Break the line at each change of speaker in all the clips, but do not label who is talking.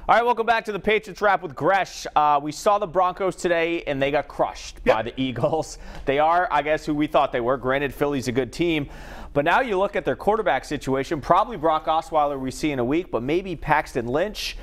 All right, welcome back to the Patriots Wrap with Gresh. We saw the Broncos today, and they got crushed by the Eagles. They are, I guess, who we thought they were. Granted, Philly's a good team. But now you look at their quarterback situation, probably Brock Osweiler we see in a week, but maybe Paxton Lynch.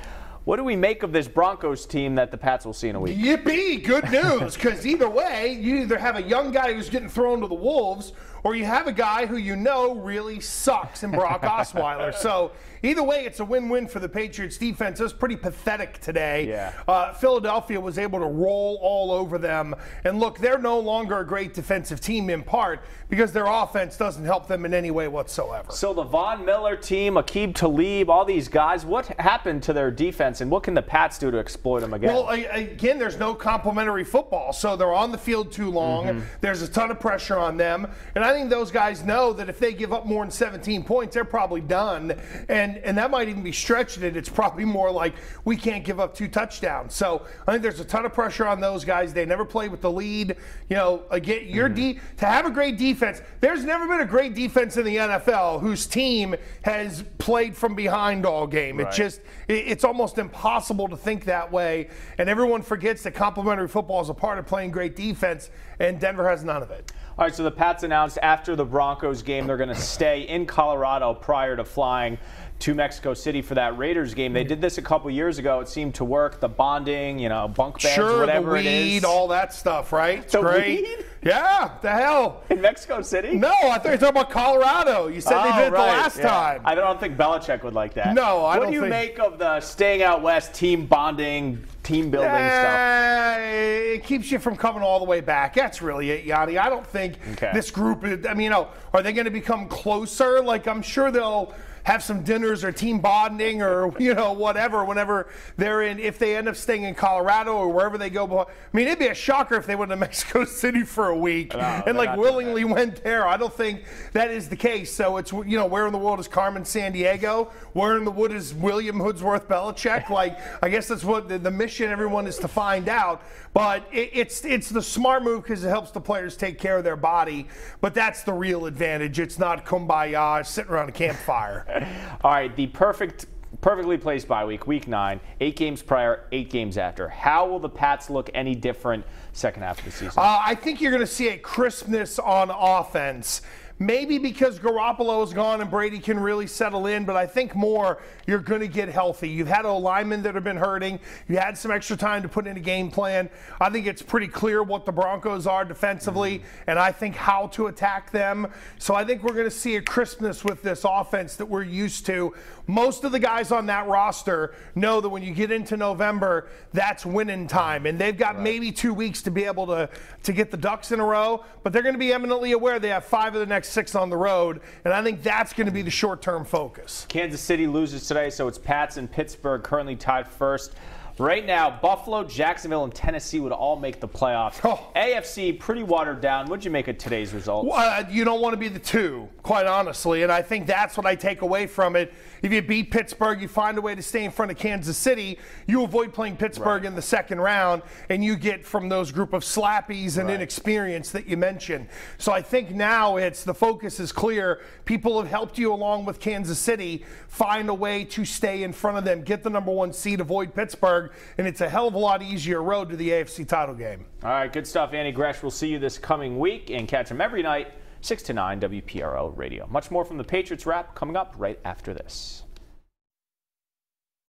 What do we make of this Broncos team that the Pats will see in a week?
Yippee! Good news, because either way, you either have a young guy who's getting thrown to the wolves, or you have a guy who you know really sucks in Brock Osweiler. So either way, it's a win-win for the Patriots defense. It was pretty pathetic today.
Yeah.
Philadelphia was able to roll all over them. And look, they're no longer a great defensive team in part because their offense doesn't help them in any way whatsoever.
So the Von Miller team, Aqib Talib, all these guys, what happened to their defense, and what can the Pats do to exploit them again?
Well, again, there's no complimentary football, so they're on the field too long. There's a ton of pressure on them. And I think those guys know that if they give up more than 17 points, they're probably done. And that might even be stretching it. It's probably more like we can't give up 2 touchdowns. So I think there's a ton of pressure on those guys. They never play with the lead. You know, again, to have a great defense, there's never been a great defense in the NFL whose team has played from behind all game.
Right.
It's almost impossible to think that way. And everyone forgets that complimentary football is a part of playing great defense, and Denver has none of it.
All right, so the Pats announced after the Broncos game they're going to stay in Colorado prior to flying to Mexico City for that Raiders game. They did this a couple years ago. It seemed to work. The bonding, you know, bunk beds, whatever
the weed,
it is.
all that stuff, right? It's
the
great.
Weed?
Yeah, the hell.
In Mexico City?
No, I thought you were talking about Colorado. You said they did it the last time.
I don't think Belichick would like that.
No, I don't think.
What do you make of the staying out west, team bonding, team building stuff?
It keeps you from coming all the way back. That's really it, Yianni. I don't think this group, I mean, you know, are they going to become closer? Like, I'm sure they'll have some dinners or team bonding or, you know, whatever, whenever they're in, if they end up staying in Colorado or wherever they go. I mean, it'd be a shocker if they went to Mexico City for a week and like willingly went there. I don't think that is the case. So it's, you know, where in the world is Carmen Sandiego? Where in the wood is William Hoodsworth Belichick? Like, I guess that's what the mission everyone is to find out. But it's the smart move because it helps the players take care of their body. But that's the real advantage. It's not kumbaya sitting around a campfire.
All right, the perfectly placed bye week, week 9, 8 games prior, 8 games after. How will the Pats look any different second half of the season?
I think you're going to see a crispness on offense. Maybe because Garoppolo is gone and Brady can really settle in, but I think more you're going to get healthy. You've had linemen that have been hurting. You had some extra time to put in a game plan. I think it's pretty clear what the Broncos are defensively, and I think how to attack them. So I think we're going to see a crispness with this offense that we're used to. Most of the guys on that roster know that when you get into November, that's winning time, and they've got maybe 2 weeks to be able to get the ducks in a row, but they're going to be eminently aware they have 5 of the next 6 on the road, and I think that's going to be the short-term focus.
Kansas City loses today, so it's Pats and Pittsburgh currently tied first. Right now, Buffalo, Jacksonville, and Tennessee would all make the playoffs. AFC, pretty watered down. What'd you make of today's results?
You don't want to be the 2, quite honestly, and I think that's what I take away from it. If you beat Pittsburgh, you find a way to stay in front of Kansas City, you avoid playing Pittsburgh in the second round, and you get from those group of slappies and inexperience that you mentioned. So I think now the focus is clear. People have helped you along with Kansas City find a way to stay in front of them, get the number 1 seed, avoid Pittsburgh, and it's a hell of a lot easier road to the AFC title game.
All right, good stuff, Yianni. Gresh. We'll see you this coming week and catch him every night, 6 to 9, WPRO Radio. Much more from the Patriots Wrap coming up right after this.